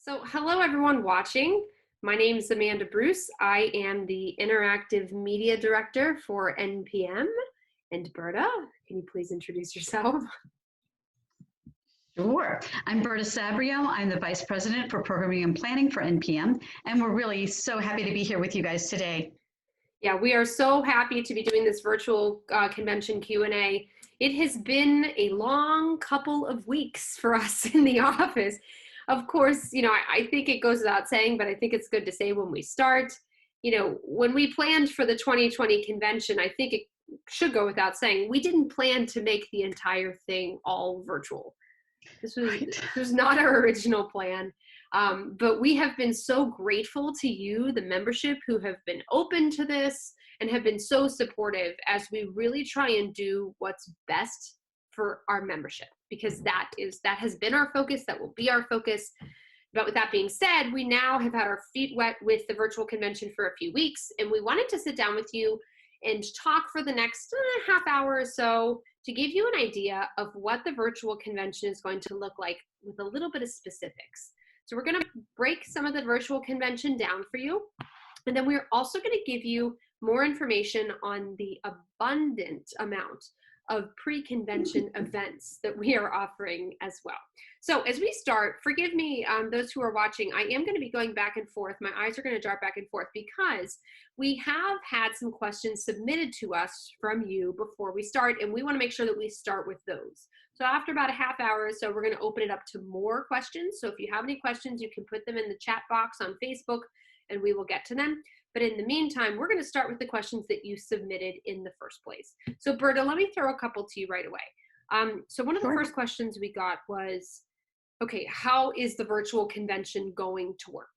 So, hello everyone watching. My name is Amanda Bruce. I am the Interactive Media Director for NPM. And Berta, can you please introduce yourself? Sure. I'm Berta Sabrio. I'm the Vice President for Programming and Planning for NPM, and we're really so happy to be here with you guys today. Yeah, we are so happy to be doing this virtual convention Q&A. It has been a long couple of weeks for us in the office. Of course, I think it goes without saying, but I think it's good to say when we start. When we planned for the 2020 convention, I think it should go without saying, we didn't plan to make the entire thing all virtual. This was not our original plan. But we have been so grateful to you, the membership, who have been open to this and have been so supportive as we really try and do what's best for our membership, because that has been our focus, that will be our focus. But with that being said, we now have had our feet wet with the virtual convention for a few weeks, and we wanted to sit down with you and talk for the next half hour or so to give you an idea of what the virtual convention is going to look like with a little bit of specifics. So we're going to break some of the virtual convention down for you. And then we're also going to give you more information on the abundant amount of pre-convention events that we are offering as well. So as we start, forgive me, those who are watching, I am going to be going back and forth. My eyes are going to dart back and forth because we have had some questions submitted to us from you before we start, and we want to make sure that we start with those. So after about a half hour or so, we're going to open it up to more questions. So if you have any questions, you can put them in the chat box on Facebook and we will get to them. But in the meantime, we're going to start with the questions that you submitted in the first place. So Berta, let me throw a couple to you right away. So one of the first questions we got was, okay, how is the virtual convention going to work?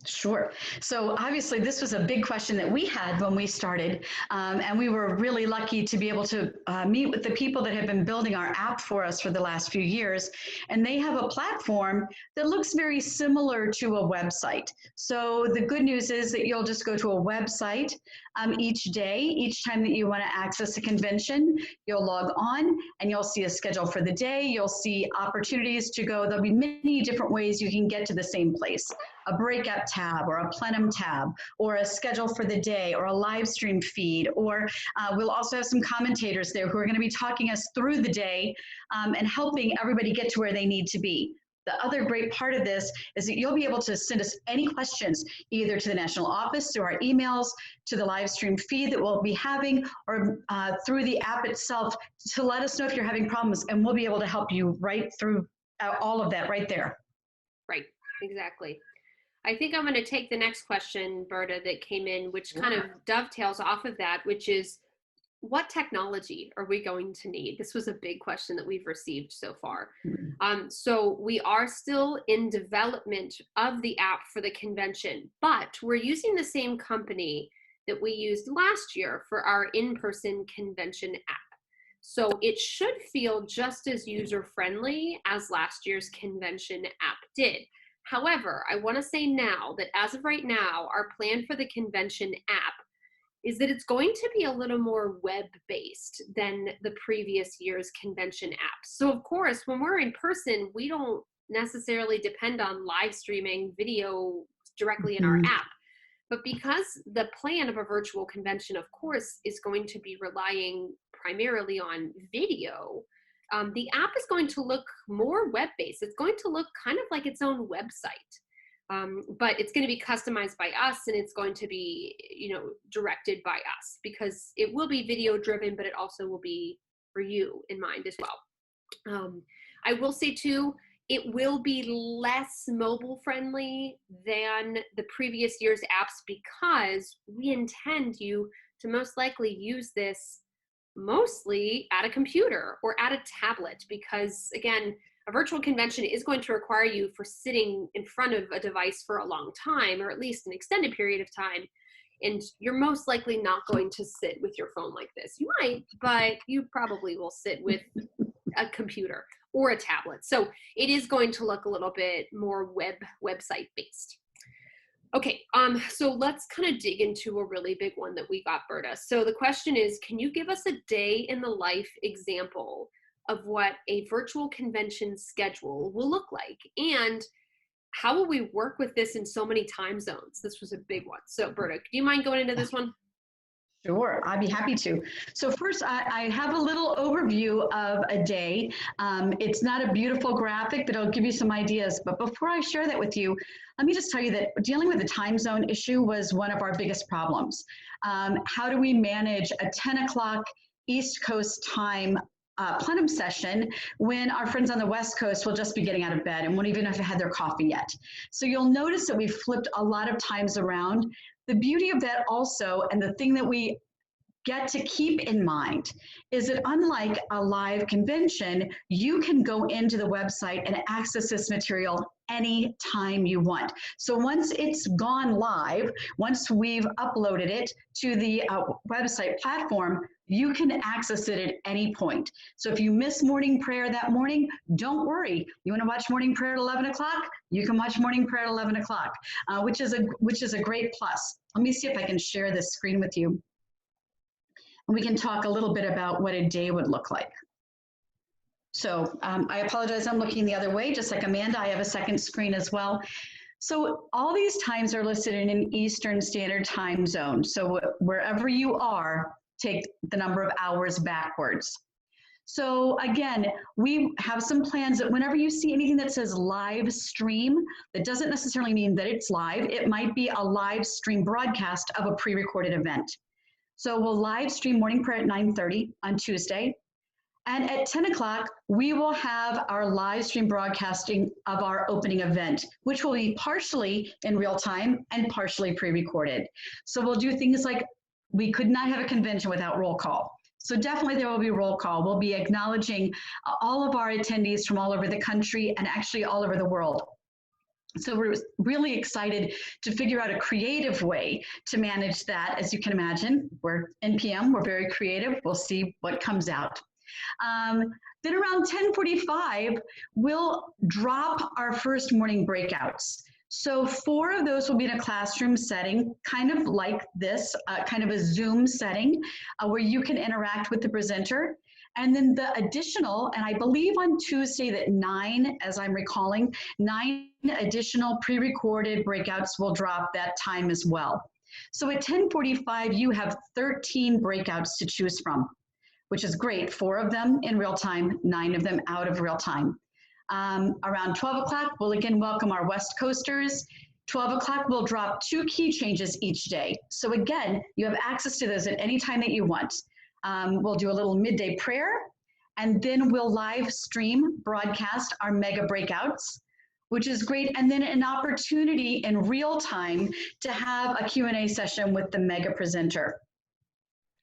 Sure. So obviously this was a big question that we had when we started, and we were really lucky to be able to meet with the people that have been building our app for us for the last few years, and they have a platform that looks very similar to a website. So the good news is that you'll just go to a website each day. Each time that you want to access a convention, you'll log on and you'll see a schedule for the day. You'll see opportunities to go. There'll be many different ways you can get to the same place. A breakout tab or a plenum tab or a schedule for the day or a live stream feed, or we'll also have some commentators there who are going to be talking us through the day and helping everybody get to where they need to be. The other great part of this is that you'll be able to send us any questions either to the national office, through our emails, to the live stream feed that we'll be having, or through the app itself to let us know if you're having problems, and we'll be able to help you right through all of that right there. Right, exactly. I think I'm going to take the next question, Berta, that came in, which kind of dovetails off of that, which is, what technology are we going to need? This was a big question that we've received so far. So we are still in development of the app for the convention, but we're using the same company that we used last year for our in-person convention app. So it should feel just as user-friendly as last year's convention app did. However, I want to say now that as of right now, our plan for the convention app is that it's going to be a little more web-based than the previous year's convention app. So of course, when we're in person, we don't necessarily depend on live streaming video directly in our app. But because the plan of a virtual convention, of course, is going to be relying primarily on video, the app is going to look more web-based. It's going to look kind of like its own website, but it's going to be customized by us, and it's going to be, directed by us, because it will be video-driven, but it also will be for you in mind as well. I will say too, it will be less mobile-friendly than the previous year's apps, because we intend you to most likely use this mostly at a computer or at a tablet, because again, a virtual convention is going to require you for sitting in front of a device for a long time, or at least an extended period of time, and you're most likely not going to sit with your phone like this. You might, but you probably will sit with a computer or a tablet. So it is going to look a little bit more website based. Okay, so let's kind of dig into a really big one that we got, Berta. So the question is, can you give us a day in the life example of what a virtual convention schedule will look like? And how will we work with this in so many time zones? This was a big one. So Berta, do you mind going into this one? Sure, I'd be happy to. So first, I have a little overview of a day. It's not a beautiful graphic, but it'll give you some ideas. But before I share that with you, let me just tell you that dealing with the time zone issue was one of our biggest problems. How do we manage a 10 o'clock East Coast time plenum session when our friends on the West Coast will just be getting out of bed and won't even have had their coffee yet? So you'll notice that we've flipped a lot of times around. The beauty of that also, and the thing that we get to keep in mind, is that unlike a live convention, you can go into the website and access this material anytime you want. So once it's gone live, once we've uploaded it to the website platform, you can access it at any point. So if you miss morning prayer that morning, don't worry. You want to watch morning prayer at 11 o'clock? You can watch morning prayer at 11 o'clock, which is a great plus. Let me see if I can share this screen with you. And we can talk a little bit about what a day would look like. So I apologize, I'm looking the other way, just like Amanda, I have a second screen as well. So all these times are listed in an Eastern Standard Time zone. So wherever you are, take the number of hours backwards. So again, we have some plans that whenever you see anything that says live stream, that doesn't necessarily mean that it's live. It might be a live stream broadcast of a pre-recorded event. So we'll live stream morning prayer at 9:30 on Tuesday. And at 10 o'clock, we will have our live stream broadcasting of our opening event, which will be partially in real time and partially pre-recorded. So we'll do things like, we could not have a convention without roll call. So definitely there will be roll call. We'll be acknowledging all of our attendees from all over the country and actually all over the world. So we're really excited to figure out a creative way to manage that. As you can imagine, we're NPM, we're very creative. We'll see what comes out. Then around 10:45, we'll drop our first morning breakouts. So 4 of those will be in a classroom setting, kind of like this, kind of a Zoom setting where you can interact with the presenter. And then the additional, and I believe on Tuesday that 9, as I'm recalling, 9 additional pre-recorded breakouts will drop that time as well. So at 10:45, you have 13 breakouts to choose from, which is great. 4 of them in real time, 9 of them out of real time. Around 12 o'clock, we'll again welcome our West Coasters. 12 o'clock, we'll drop 2 key changes each day. So again, you have access to those at any time that you want. We'll do a little midday prayer, and then we'll live stream broadcast our mega breakouts, which is great. And then an opportunity in real time to have a Q&A session with the mega presenter.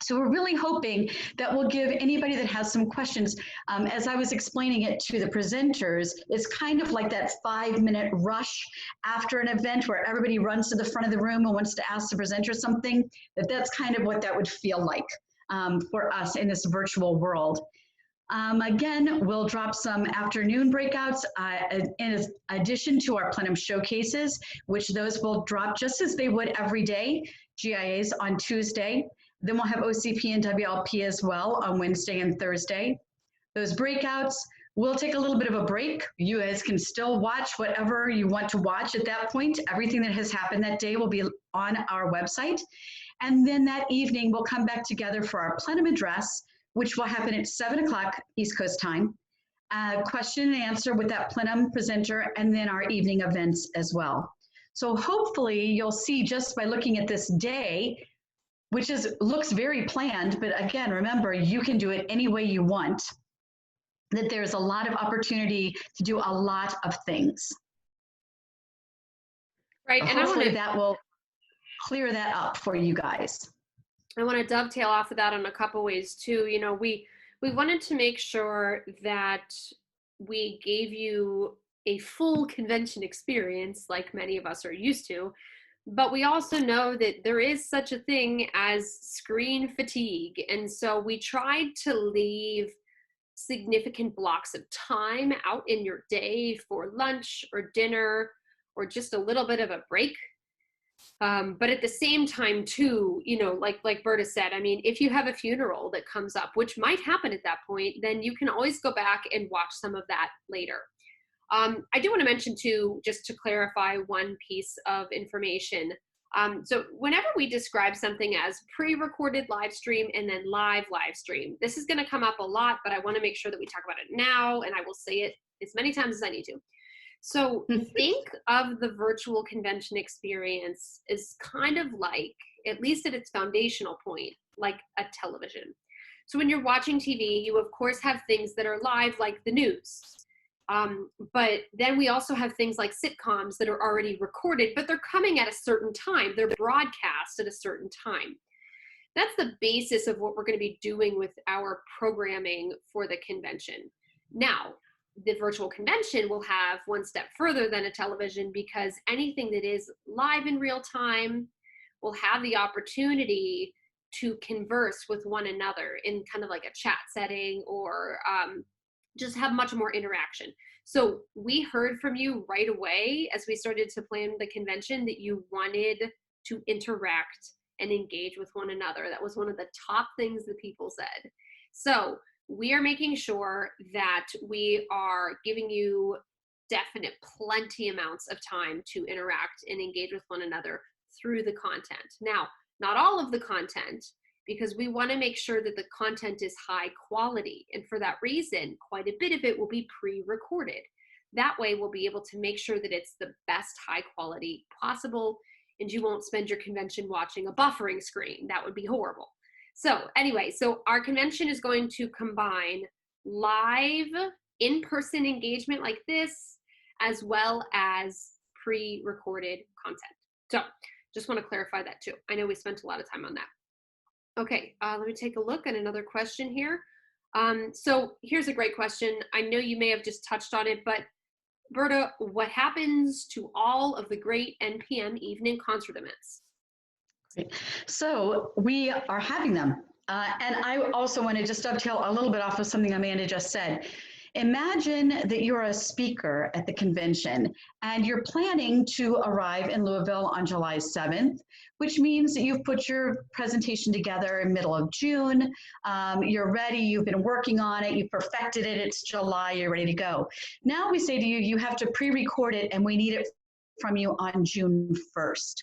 So we're really hoping that we'll give anybody that has some questions, as I was explaining it to the presenters, it's kind of like that 5-minute rush after an event where everybody runs to the front of the room and wants to ask the presenter something, that's kind of what that would feel like for us in this virtual world. Again, we'll drop some afternoon breakouts in addition to our plenum showcases, which those will drop just as they would every day, GIAs on Tuesday. Then we'll have OCP and WLP as well on Wednesday and Thursday. Those breakouts, we'll take a little bit of a break. You guys can still watch whatever you want to watch at that point. Everything that has happened that day will be on our website. And then that evening, we'll come back together for our plenum address, which will happen at 7 o'clock East Coast time. Question and answer with that plenum presenter, and then our evening events as well. So hopefully you'll see just by looking at this day, which looks very planned, but again, remember, you can do it any way you want, that there's a lot of opportunity to do a lot of things. Right, and hopefully that will clear that up for you guys. I want to dovetail off of that in a couple ways too. You know, we wanted to make sure that we gave you a full convention experience like many of us are used to, but we also know that there is such a thing as screen fatigue. And so we tried to leave significant blocks of time out in your day for lunch or dinner or just a little bit of a break. But at the same time too, you know, like Berta said, I mean, if you have a funeral that comes up, which might happen at that point, then you can always go back and watch some of that later. I do want to mention too, just to clarify one piece of information. So whenever we describe something as pre-recorded live stream and then live stream, this is going to come up a lot, but I want to make sure that we talk about it now, and I will say it as many times as I need to. So think of the virtual convention experience as kind of like, at least at its foundational point, like a television. So when you're watching TV, you of course have things that are live, like the news. But then we also have things like sitcoms that are already recorded, but they're coming at a certain time. They're broadcast at a certain time. That's the basis of what we're going to be doing with our programming for the convention. Now, the virtual convention will have one step further than a television, because anything that is live in real time will have the opportunity to converse with one another in kind of like a chat setting, or just have much more interaction. So we heard from you right away as we started to plan the convention that you wanted to interact and engage with one another. That was one of the top things that people said. So we are making sure that we are giving you definite plenty amounts of time to interact and engage with one another through the content. Now, not all of the content, because we want to make sure that the content is high quality. And for that reason, quite a bit of it will be pre-recorded. That way we'll be able to make sure that it's the best high quality possible, and you won't spend your convention watching a buffering screen. That would be horrible. So anyway, so our convention is going to combine live in-person engagement like this, as well as pre-recorded content. So just want to clarify that too. I know we spent a lot of time on that. Okay, let me take a look at another question here. So here's a great question. I know you may have just touched on it, but Berta, what happens to all of the great NPM evening concert events? So we are having them. And I also want to just dovetail a little bit off of something Amanda just said. Imagine that you're a speaker at the convention and you're planning to arrive in Louisville on July 7th, which means that you've put your presentation together in middle of June. You're ready, you've been working on it, you've perfected it, it's July, you're ready to go. Now we say to you, you have to pre-record it and we need it from you on June 1st.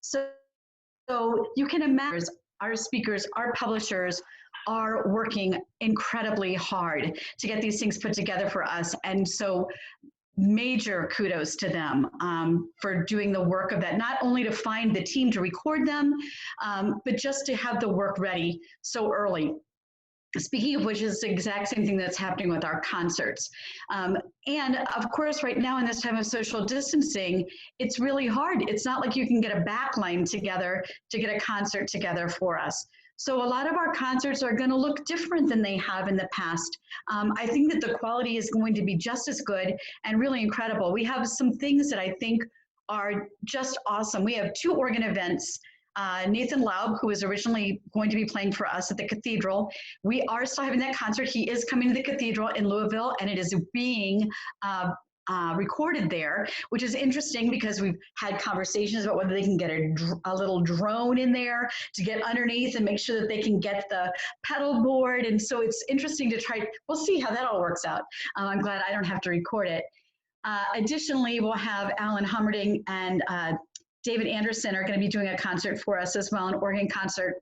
So you can imagine our speakers, our publishers are working incredibly hard to get these things put together for us. And so major kudos to them for doing the work of that, not only to find the team to record them, but just to have the work ready so early. Speaking of which, is the exact same thing that's happening with our concerts. And of course, right now in this time of social distancing, it's really hard. It's not like you can get a backline together to get a concert together for us. So a lot of our concerts are going to look different than they have in the past. I think that the quality is going to be just as good and really incredible. We have some things that I think are just awesome. We have 2 organ events. Nathan Laub, who was originally going to be playing for us at the Cathedral. We are still having that concert. He is coming to the Cathedral in Louisville, and it is being recorded there, which is interesting because we've had conversations about whether they can get a little drone in there to get underneath and make sure that they can get the pedal board. And so it's interesting to try. We'll see how that all works out. I'm glad I don't have to record it. Additionally, we'll have Alan Hummerding and David Anderson are going to be doing a concert for us as well, an organ concert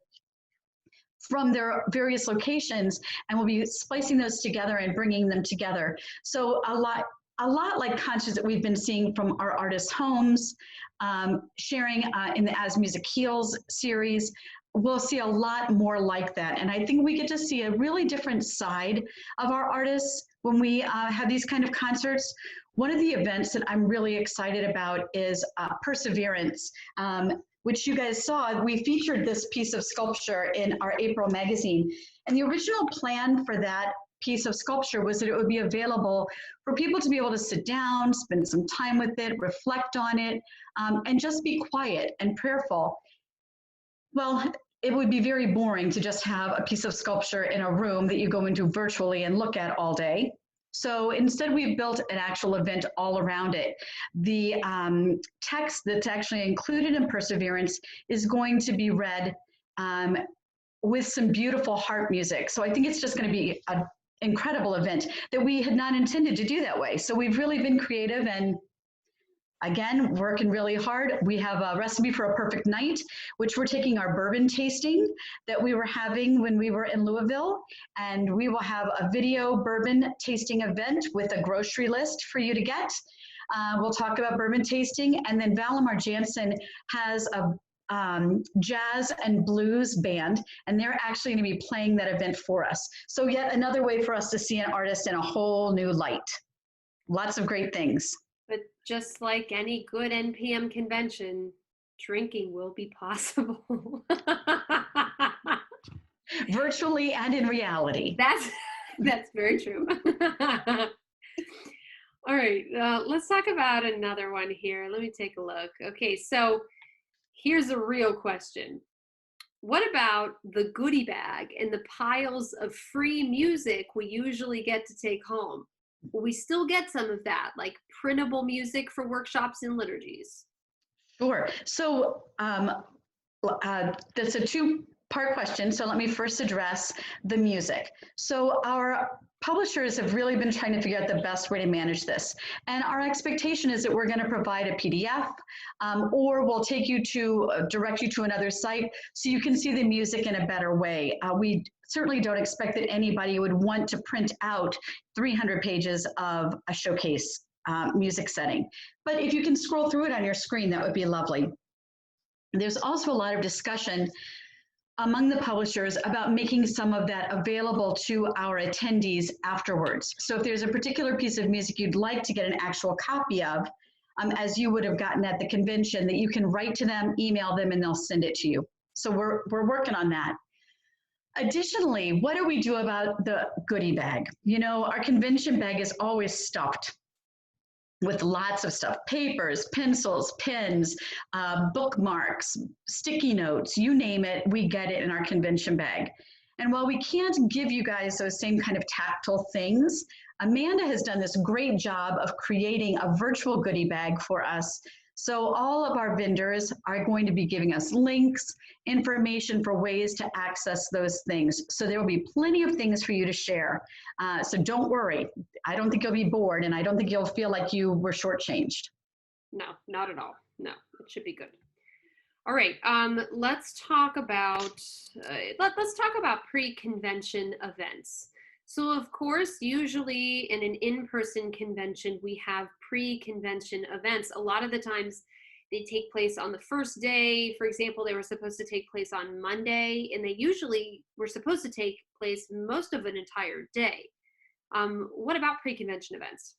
from their various locations, and we'll be splicing those together and bringing them together. So a lot like concerts that we've been seeing from our artists' homes, sharing in the As Music Heals series. We'll see a lot more like that. And I think we get to see a really different side of our artists when we have these kind of concerts. One of the events that I'm really excited about is Perseverance, which you guys saw. We featured this piece of sculpture in our April magazine. And the original plan for that piece of sculpture was that it would be available for people to be able to sit down, spend some time with it, reflect on it, and just be quiet and prayerful. Well, it would be very boring to just have a piece of sculpture in a room that you go into virtually and look at all day. So instead, we've built an actual event all around it. The text that's actually included in Perseverance is going to be read with some beautiful harp music. So I think it's just going to be incredible event that we had not intended to do that way. So we've really been creative and again, working really hard. We have a recipe for a perfect night, which we're taking our bourbon tasting that we were having when we were in Louisville, and we will have a video bourbon tasting event with a grocery list for you to get. We'll talk about bourbon tasting, and then Valimar Jansen has a jazz and blues band, and they're actually going to be playing that event for us. So yet another way for us to see an artist in a whole new light. Lots of great things. But just like any good NPM convention, drinking will be possible. Virtually and in reality. That's very true. All right, let's talk about another one here. Let me take a look. Okay, so here's a real question. What about the goodie bag and the piles of free music we usually get to take home? Will we still get some of that, like printable music for workshops and liturgies? Sure. So that's a two-part question. So let me first address the music. So our publishers have really been trying to figure out the best way to manage this. And our expectation is that we're going to provide a PDF or we'll take you to, direct you to another site so you can see the music in a better way. We certainly don't expect that anybody would want to print out 300 pages of a showcase music setting. But if you can scroll through it on your screen, that would be lovely. There's also a lot of discussion among the publishers about making some of that available to our attendees afterwards. So if there's a particular piece of music you'd like to get an actual copy of, as you would have gotten at the convention, that you can write to them, email them, and they'll send it to you. So we're working on that. Additionally, what do we do about the goodie bag? You know, our convention bag is always stuffed with lots of stuff, papers, pencils, pens, bookmarks, sticky notes, you name it, we get it in our convention bag. And while we can't give you guys those same kind of tactile things, Amanda has done this great job of creating a virtual goodie bag for us. So all of our vendors are going to be giving us links, information for ways to access those things. So there will be plenty of things for you to share. So don't worry. I don't think you'll be bored, and I don't think you'll feel like you were shortchanged. No, not at all. No, it should be good. All right, let's talk about pre-convention events. So of course, usually in an in-person convention, we have pre-convention events. A lot of the times they take place on the first day. For example, they were supposed to take place on Monday, and they usually were supposed to take place most of an entire day. What about pre-convention events?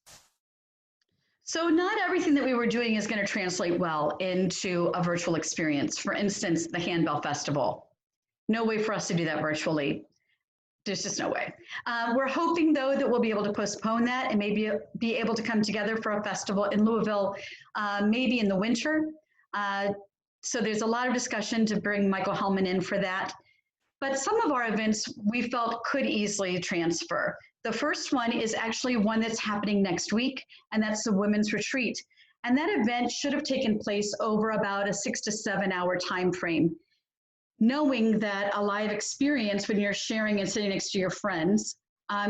So not everything that we were doing is going to translate well into a virtual experience. For instance, the Handbell Festival. No way for us to do that virtually. There's just no way. We're hoping, though, that we'll be able to postpone that and maybe be able to come together for a festival in Louisville, maybe in the winter. So there's a lot of discussion to bring Michael Hellman in for that. But some of our events we felt could easily transfer. The first one is actually one that's happening next week, and that's the Women's Retreat. And that event should have taken place over about a 6 to 7 hour time frame. Knowing that a live experience when you're sharing and sitting next to your friends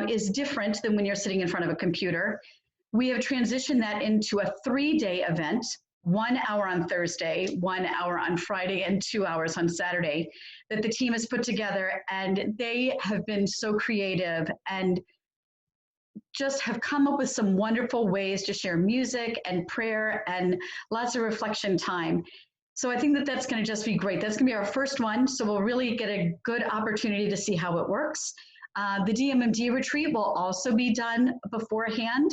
is different than when you're sitting in front of a computer, we have transitioned that into a 3-day event, 1 hour on Thursday, 1 hour on Friday, and 2 hours on Saturday, that the team has put together. And they have been so creative and just have come up with some wonderful ways to share music and prayer and lots of reflection time. So I think that that's going to just be great. That's going to be our first one. So we'll really get a good opportunity to see how it works. The DMMD retreat will also be done beforehand,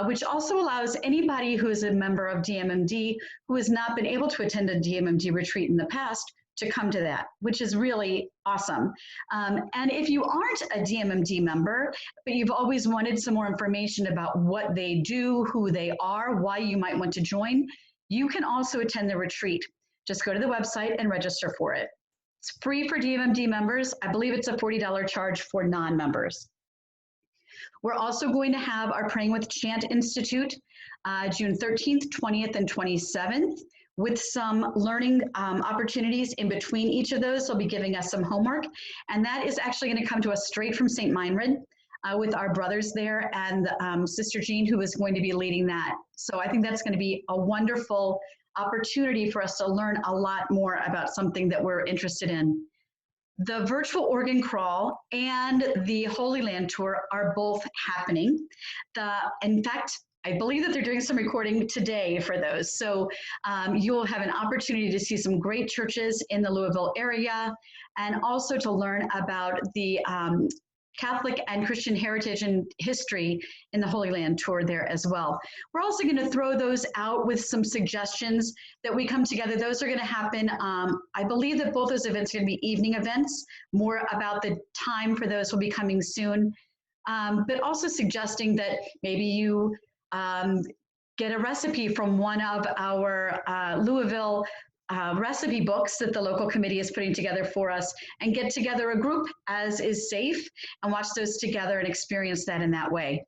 which also allows anybody who is a member of DMMD who has not been able to attend a DMMD retreat in the past to come to that, which is really awesome. And if you aren't a DMMD member, but you've always wanted some more information about what they do, who they are, why you might want to join, you can also attend the retreat. Just go to the website and register for it. It's free for DMMD members. I believe it's a $40 charge for non-members. We're also going to have our Praying with Chant Institute, June 13th, 20th, and 27th, with some learning opportunities in between each of those. They'll be giving us some homework, and that is actually going to come to us straight from St. Meinrad. with our brothers there and Sister Jean, who is going to be leading that. So I think that's going to be a wonderful opportunity for us to learn a lot more about something that we're interested in. The virtual organ crawl and the Holy Land tour are both happening. In fact, I believe that they're doing some recording today for those. So you'll have an opportunity to see some great churches in the Louisville area, and also to learn about the Catholic and Christian heritage and history in the Holy Land tour there as well. We're also going to throw those out with some suggestions that we come together. Those are going to happen. I believe that both those events are going to be evening events. More about the time for those will be coming soon. But also suggesting that maybe you get a recipe from one of our Louisville recipe books that the local committee is putting together for us, and get together a group as is safe and watch those together and experience that in that way.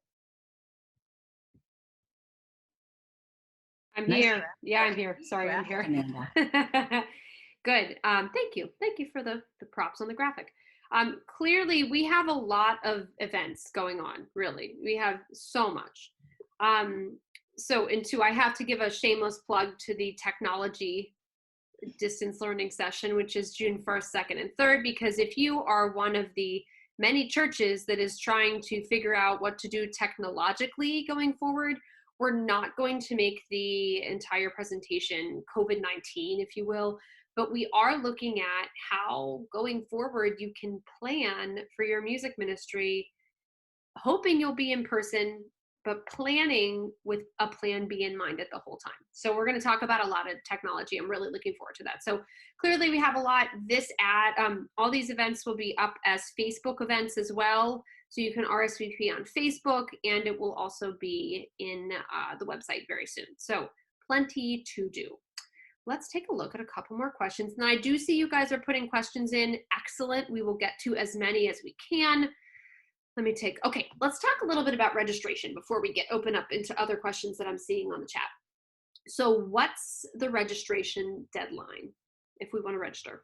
I'm here. Yeah, I'm here. Sorry, I'm here. Good. Thank you. Thank you for the props on the graphic. Clearly, we have a lot of events going on, really. We have so much. I have to give a shameless plug to the technology distance learning session, which is June 1st, 2nd, and 3rd, because if you are one of the many churches that is trying to figure out what to do technologically going forward, we're not going to make the entire presentation COVID-19, if you will, but we are looking at how going forward you can plan for your music ministry, hoping you'll be in person, but planning with a plan B in mind at the whole time. So we're going to talk about a lot of technology. I'm really looking forward to that. So clearly we have a lot. All these events will be up as Facebook events as well. So you can RSVP on Facebook, and it will also be in the website very soon. So plenty to do. Let's take a look at a couple more questions. And I do see you guys are putting questions in. Excellent. We will get to as many as we can. Okay, let's talk a little bit about registration before we open up into other questions that I'm seeing on the chat. So what's the registration deadline if we want to register?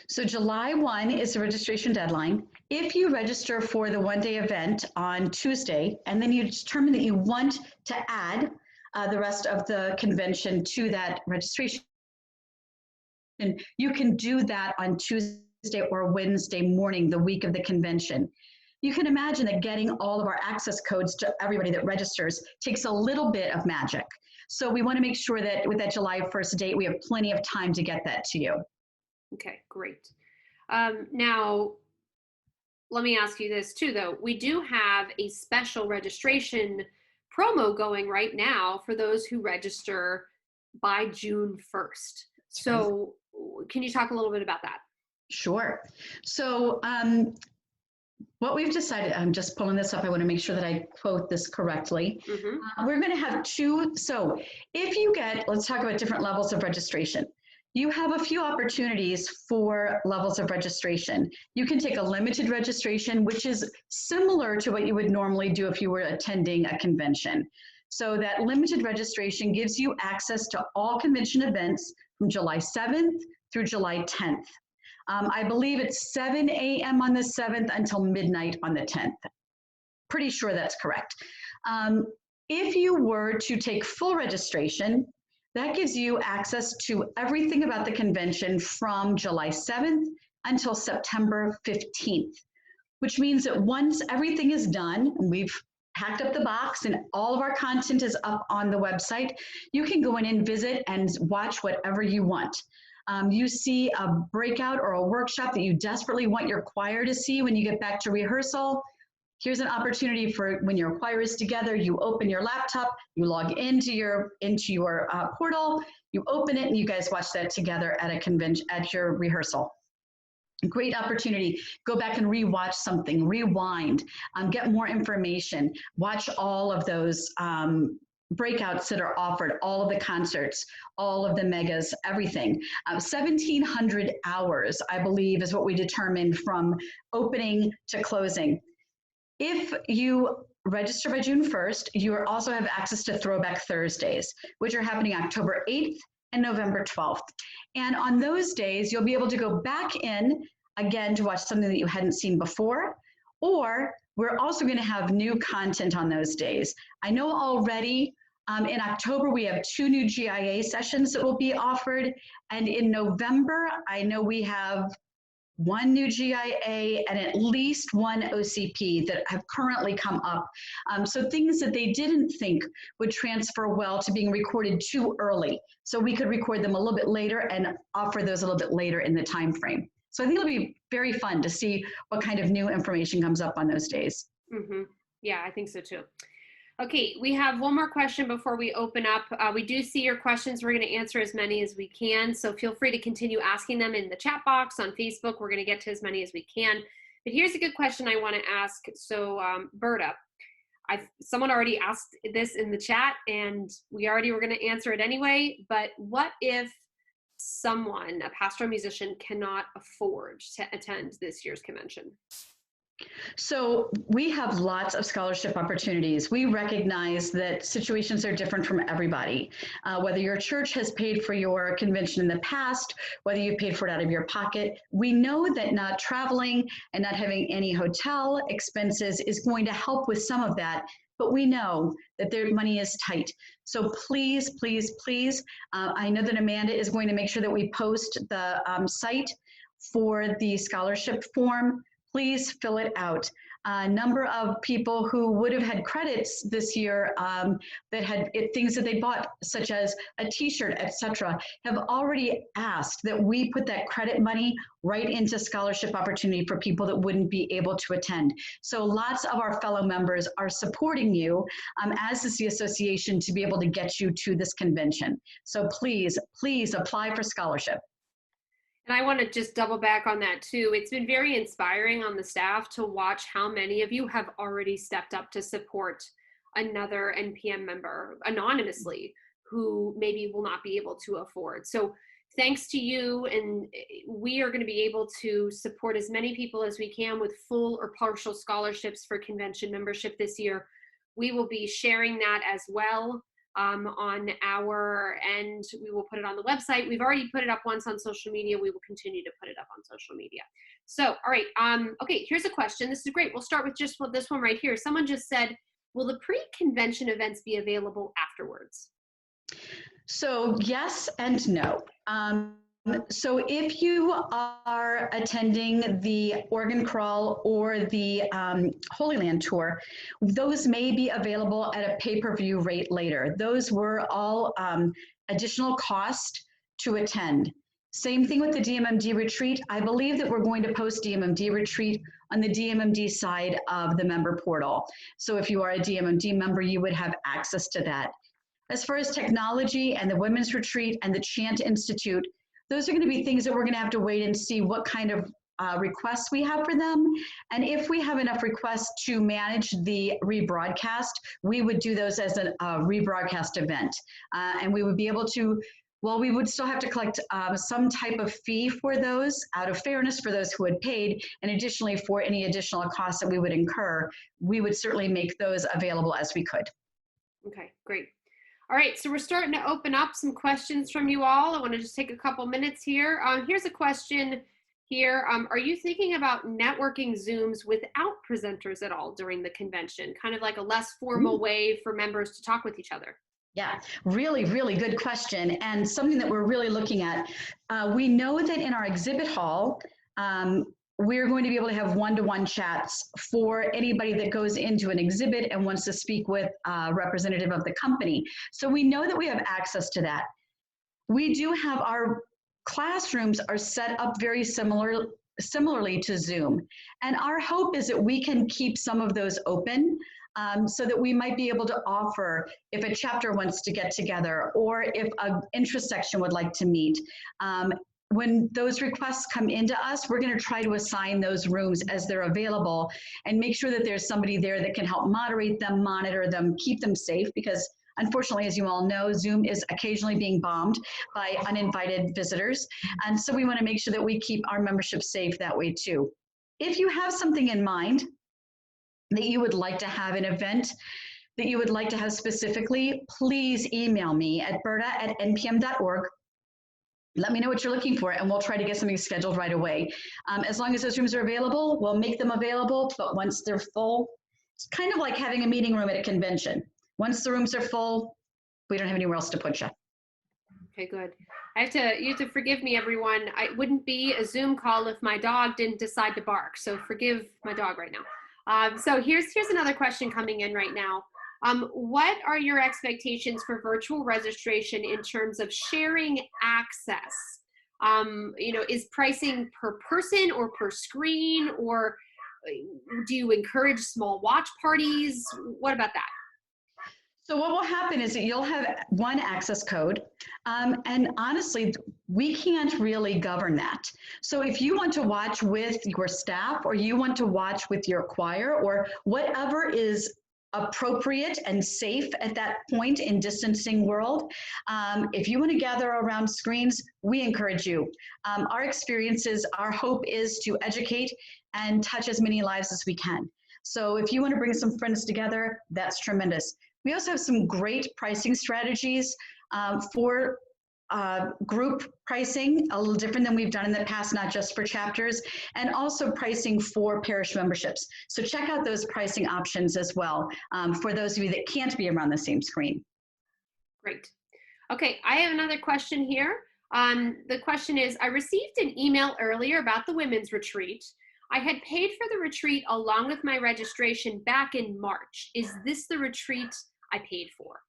So July 1 is the registration deadline. If you register for the one-day event on Tuesday, and then you determine that you want to add the rest of the convention to that registration, you can do that on Tuesday or Wednesday morning, the week of the convention. You can imagine that getting all of our access codes to everybody that registers takes a little bit of magic. So we want to make sure that with that July 1st date, we have plenty of time to get that to you. Okay, great. Now, let me ask you this too, though. We do have a special registration promo going right now for those who register by June 1st. So can you talk a little bit about that? Sure. So what we've decided, I'm just pulling this up. I want to make sure that I quote this correctly. We're going to have two. So if you let's talk about different levels of registration. You have a few opportunities for levels of registration. You can take a limited registration, which is similar to what you would normally do if you were attending a convention. So that limited registration gives you access to all convention events from July 7th through July 10th. I believe it's 7 a.m. on the 7th until midnight on the 10th. Pretty sure that's correct. If you were to take full registration, that gives you access to everything about the convention from July 7th until September 15th, which means that once everything is done, and we've packed up the box and all of our content is up on the website, you can go in and visit and watch whatever you want. You see a breakout or a workshop that you desperately want your choir to see when you get back to rehearsal. Here's an opportunity for when your choir is together, you open your laptop, you log into your portal, you open it, and you guys watch that together at a convention, at your rehearsal. Great opportunity. Go back and rewatch something, rewind, get more information, watch all of those breakouts that are offered, all of the concerts, all of the megas, everything. 1,700 hours, I believe, is what we determined from opening to closing. If you register by June 1st, you also have access to Throwback Thursdays, which are happening October 8th and November 12th. And on those days, you'll be able to go back in again to watch something that you hadn't seen before, or we're also going to have new content on those days. I know already in October, we have 2 new GIA sessions that will be offered. And in November, I know we have 1 new GIA and at least 1 OCP that have currently come up. So things that they didn't think would transfer well to being recorded too early. So we could record them a little bit later and offer those a little bit later in the time frame. So I think it'll be very fun to see what kind of new information comes up on those days. Mm-hmm. Yeah, I think so too. Okay, we have one more question before we open up. We do see your questions. We're going to answer as many as we can. So feel free to continue asking them in the chat box on Facebook. We're going to get to as many as we can. But here's a good question I want to ask. So Berta, someone already asked this in the chat and we already were going to answer it anyway. But what if someone, a pastoral musician, cannot afford to attend this year's convention? So we have lots of scholarship opportunities. We recognize that situations are different from everybody. Whether your church has paid for your convention in the past, whether you paid for it out of your pocket, we know that not traveling and not having any hotel expenses is going to help with some of that. But we know that their money is tight. So please, please, please, I know that Amanda is going to make sure that we post the site for the scholarship form. Please fill it out. A number of people who would have had credits this year that had things that they bought, such as a t-shirt, etc., have already asked that we put that credit money right into scholarship opportunity for people that wouldn't be able to attend. So lots of our fellow members are supporting you, as is the association, to be able to get you to this convention. So please, please apply for scholarship. And I want to just double back on that too. It's been very inspiring on the staff to watch how many of you have already stepped up to support another NPM member anonymously who maybe will not be able to afford. So thanks to you, and we are going to be able to support as many people as we can with full or partial scholarships for convention membership this year. We will be sharing that as well on our end. We will put it on the website. We've already put it up once on social media. We will continue to put it up on social media. So, all right. Okay, here's a question. This is great. We'll start with just this one right here. Someone just said, will the pre-convention events be available afterwards? So yes and no. So if you are attending the Organ Crawl or the Holy Land Tour, those may be available at a pay-per-view rate later. Those were all additional cost to attend. Same thing with the DMMD retreat. I believe that we're going to post DMMD retreat on the DMMD side of the member portal. So if you are a DMMD member, you would have access to that. As far as technology and the Women's Retreat and the Chant Institute, those are going to be things that we're going to have to wait and see what kind of requests we have for them. And if we have enough requests to manage the rebroadcast, we would do those as a rebroadcast event. And we would be able to, well, we would still have to collect some type of fee for those out of fairness for those who had paid. And additionally, for any additional costs that we would incur, we would certainly make those available as we could. Okay, great. All right, so we're starting to open up some questions from you all. I want to just take a couple minutes here. Here's a question here. Are you thinking about networking Zooms without presenters at all during the convention? Kind of like a less formal way for members to talk with each other. Yeah, really, really good question, and something that we're really looking at. We know that in our exhibit hall, we're going to be able to have one-to-one chats for anybody that goes into an exhibit and wants to speak with a representative of the company. So we know that we have access to that. We do have our classrooms are set up very similarly to Zoom. And our hope is that we can keep some of those open so that we might be able to offer if a chapter wants to get together or if an interest section would like to meet. When those requests come into us, we're going to try to assign those rooms as they're available and make sure that there's somebody there that can help moderate them, monitor them, keep them safe, because unfortunately, as you all know, Zoom is occasionally being bombed by uninvited visitors. And so we want to make sure that we keep our membership safe that way too. If you have something in mind that you would like to have an event that you would like to have specifically, please email me at berta@npm.org. let me know what you're looking for, and we'll try to get something scheduled right away. As long as those rooms are available, we'll make them available. But once they're full, it's kind of like having a meeting room at a convention. Once the rooms are full, we don't have anywhere else to put you. Okay, good. You have to forgive me, everyone. I wouldn't be a Zoom call if my dog didn't decide to bark. So forgive my dog right now. So here's another question coming in right now. What are your expectations for virtual registration in terms of sharing access? Is pricing per person or per screen, or do you encourage small watch parties? What about that? So what will happen is that you'll have one access code, and honestly, we can't really govern that. So if you want to watch with your staff, or you want to watch with your choir, or whatever is appropriate and safe at that point in distancing world, if you want to gather around screens, we encourage you. Our experiences, our hope is to educate and touch as many lives as we can. So if you want to bring some friends together, that's tremendous. We also have some great pricing strategies for group pricing, a little different than we've done in the past, not just for chapters, and also pricing for parish memberships. So check out those pricing options as well for those of you that can't be around the same screen. Great. Okay, I have another question here. The question is, I received an email earlier about the women's retreat. I had paid for the retreat along with my registration back in March. Is this the retreat I paid for?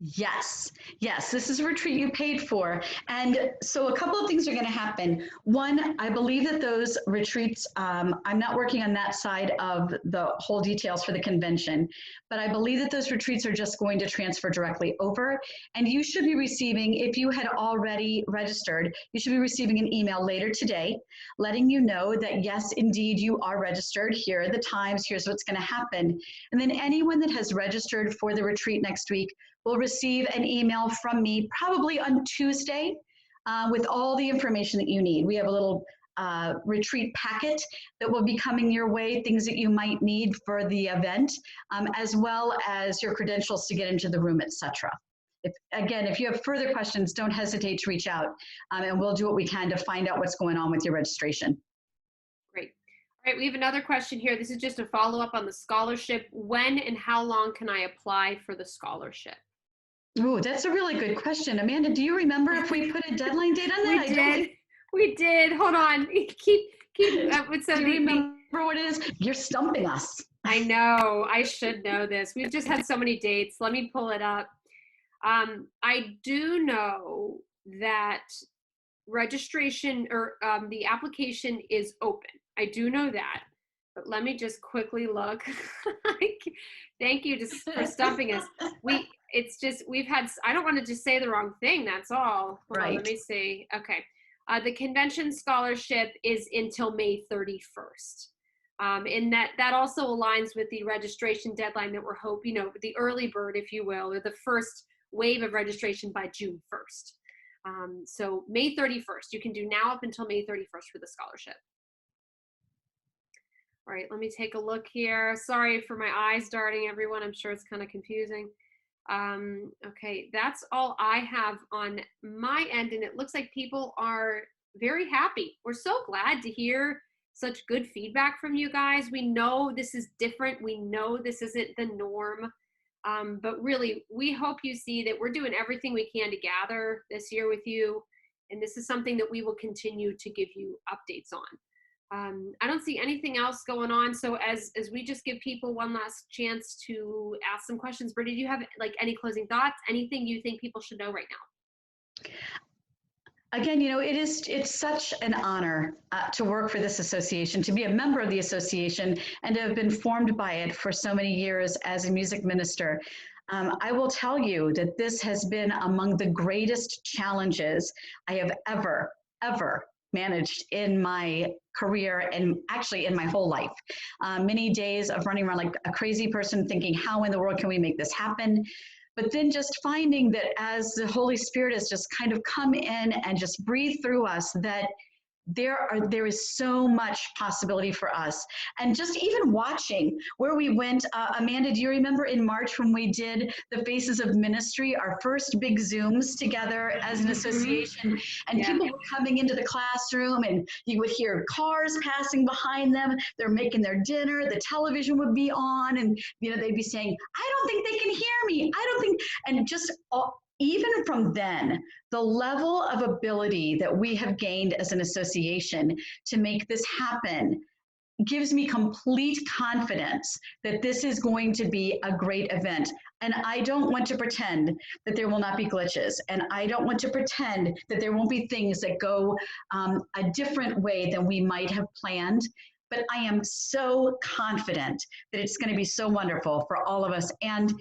Yes, this is a retreat you paid for. And so a couple of things are going to happen. One, I believe that those retreats, I'm not working on that side of the whole details for the convention, but I believe that those retreats are just going to transfer directly over. And you should be receiving, if you had already registered, you should be receiving an email later today letting you know that yes, indeed, you are registered. Here are the times, here's what's going to happen. And then anyone that has registered for the retreat next week will receive an email from me probably on Tuesday with all the information that you need. We have a little retreat packet that will be coming your way, things that you might need for the event, as well as your credentials to get into the room, etc. If you have further questions, don't hesitate to reach out, and we'll do what we can to find out what's going on with your registration. Great. All right, we have another question here. This is just a follow-up on the scholarship. When and how long can I apply for the scholarship? Ooh, that's a really good question. Amanda, do you remember if we put a deadline date on that? We did. Hold on. Keep do you remember what it is? You're stumping us. I know. I should know this. We've just had so many dates. Let me pull it up. I do know that registration or the application is open. I do know that. But let me just quickly look. Thank you for stumping us. We've had, I don't want to just say the wrong thing. That's all. Hold on, let me see. Okay. The convention scholarship is until May 31st. And that also aligns with the registration deadline that we're hoping, the early bird, if you will, or the first wave of registration by June 1st. So May 31st, you can do now up until May 31st for the scholarship. All right, let me take a look here. Sorry for my eyes darting, everyone. I'm sure it's kind of confusing. Okay, that's all I have on my end, and it looks like people are very happy. We're so glad to hear such good feedback from you guys. We know this is different. We know this isn't the norm, but really, we hope you see that we're doing everything we can to gather this year with you, and this is something that we will continue to give you updates on. I don't see anything else going on. So as we just give people one last chance to ask some questions, Berta, do you have any closing thoughts? Anything you think people should know right now? Again, it's such an honor to work for this association, to be a member of the association, and to have been formed by it for so many years as a music minister. I will tell you that this has been among the greatest challenges I have ever managed in my career and actually in my whole life. Many days of running around like a crazy person thinking, how in the world can we make this happen? But then just finding that as the Holy Spirit has just kind of come in and just breathed through us, that there is so much possibility for us. And just even watching where we went, Amanda, do you remember in March when we did the Faces of Ministry, our first big Zooms together as an association, and people were coming into the classroom and you would hear cars passing behind them, they're making their dinner, the television would be on, and they'd be saying, I don't think they can hear me, I don't think, and just even from then, the level of ability that we have gained as an association to make this happen gives me complete confidence that this is going to be a great event. And I don't want to pretend that there will not be glitches. And I don't want to pretend that there won't be things that go a different way than we might have planned. But I am so confident that it's going to be so wonderful for all of us. And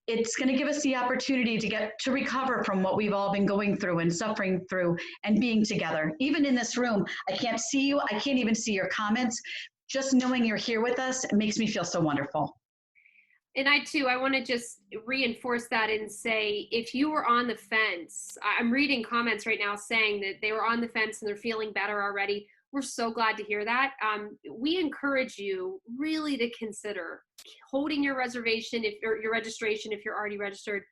it's going to give us the opportunity to get to recover from what we've all been going through and suffering through and being together. Even in this room, I can't see you. I can't even see your comments. Just knowing you're here with us, it makes me feel so wonderful. And I too, I want to just reinforce that and say, if you were on the fence, I'm reading comments right now saying that they were on the fence and they're feeling better already. We're so glad to hear that. We encourage you really to consider holding your reservation or your registration if you're already registered,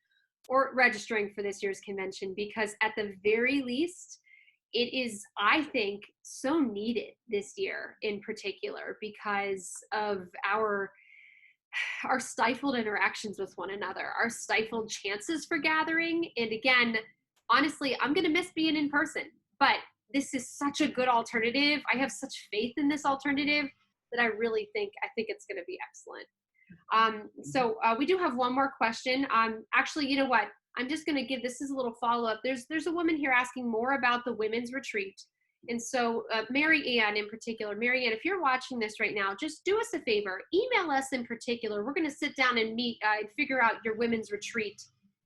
or registering for this year's convention, because at the very least, it is, I think, so needed this year in particular because of our stifled interactions with one another, our stifled chances for gathering. And again, honestly, I'm going to miss being in person, but this is such a good alternative. I have such faith in this alternative that I really think it's going to be excellent. So we do have one more question. Actually, you know what? I'm just going to give, this is a little follow-up. There's a woman here asking more about the women's retreat. And so Mary Ann in particular, Mary Ann, if you're watching this right now, just do us a favor, email us in particular. We're going to sit down and meet and figure out your women's retreat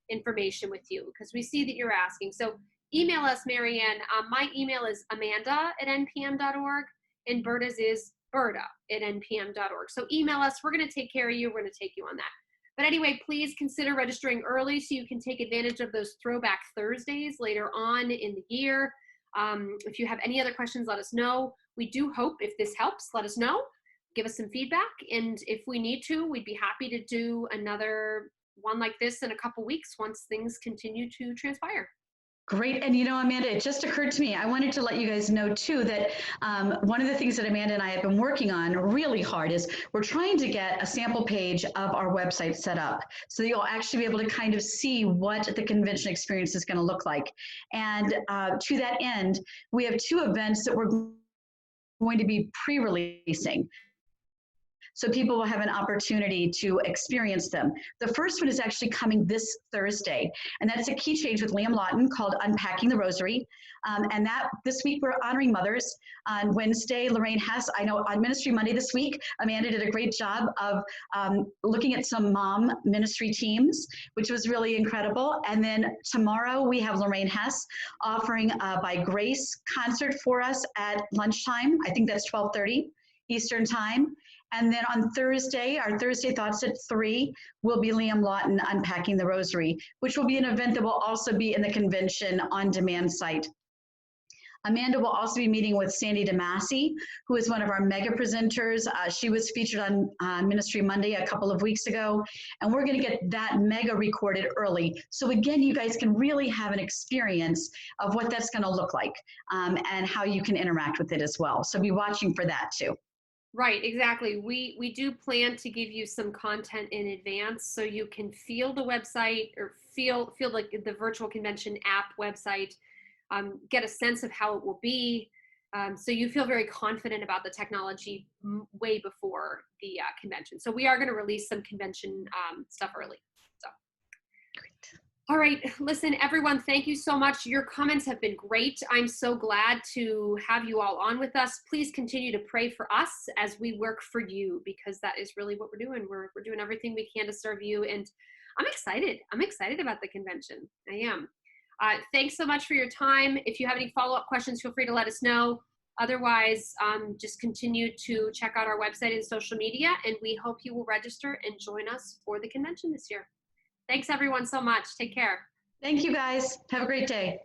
information with you, because we see that you're asking. So email us, Mary Ann. My email is amanda@npm.org and Berta's is berta@npm.org. So email us. We're going to take care of you. We're going to take you on that. But anyway, please consider registering early so you can take advantage of those Throwback Thursdays later on in the year. If you have any other questions, let us know. We do hope, if this helps, let us know. Give us some feedback. And if we need to, we'd be happy to do another one like this in a couple weeks once things continue to transpire. Great. And Amanda, it just occurred to me, I wanted to let you guys know too that one of the things that Amanda and I have been working on really hard is we're trying to get a sample page of our website set up so that you'll actually be able to kind of see what the convention experience is going to look like. And to that end, we have 2 events that we're going to be pre-releasing, so people will have an opportunity to experience them. The first one is actually coming this Thursday, and that's a key change with Liam Lawton called Unpacking the Rosary. And that this week we're honoring mothers. On Wednesday, Lorraine Hess, I know on Ministry Monday this week, Amanda did a great job of looking at some mom ministry teams, which was really incredible. And then tomorrow we have Lorraine Hess offering a By Grace concert for us at lunchtime. I think that's 12:30 Eastern time. And then on Thursday, our Thursday Thoughts at 3 will be Liam Lawton Unpacking the Rosary, which will be an event that will also be in the convention on demand site. Amanda will also be meeting with Sandy DeMasi, who is one of our mega presenters. She was featured on Ministry Monday a couple of weeks ago, and we're going to get that mega recorded early. So again, you guys can really have an experience of what that's going to look like and how you can interact with it as well. So be watching for that too. Right, exactly. We do plan to give you some content in advance so you can feel the website or feel like the virtual convention app website, get a sense of how it will be, so you feel very confident about the technology way before the convention. So we are going to release some convention stuff early. So. Great. All right, listen, everyone, thank you so much. Your comments have been great. I'm so glad to have you all on with us. Please continue to pray for us as we work for you, because that is really what we're doing. We're doing everything we can to serve you, and I'm excited. I'm excited about the convention. I am. Thanks so much for your time. If you have any follow-up questions, feel free to let us know. Otherwise, just continue to check out our website and social media, and we hope you will register and join us for the convention this year. Thanks everyone so much. Take care. Thank you guys. Have a great day.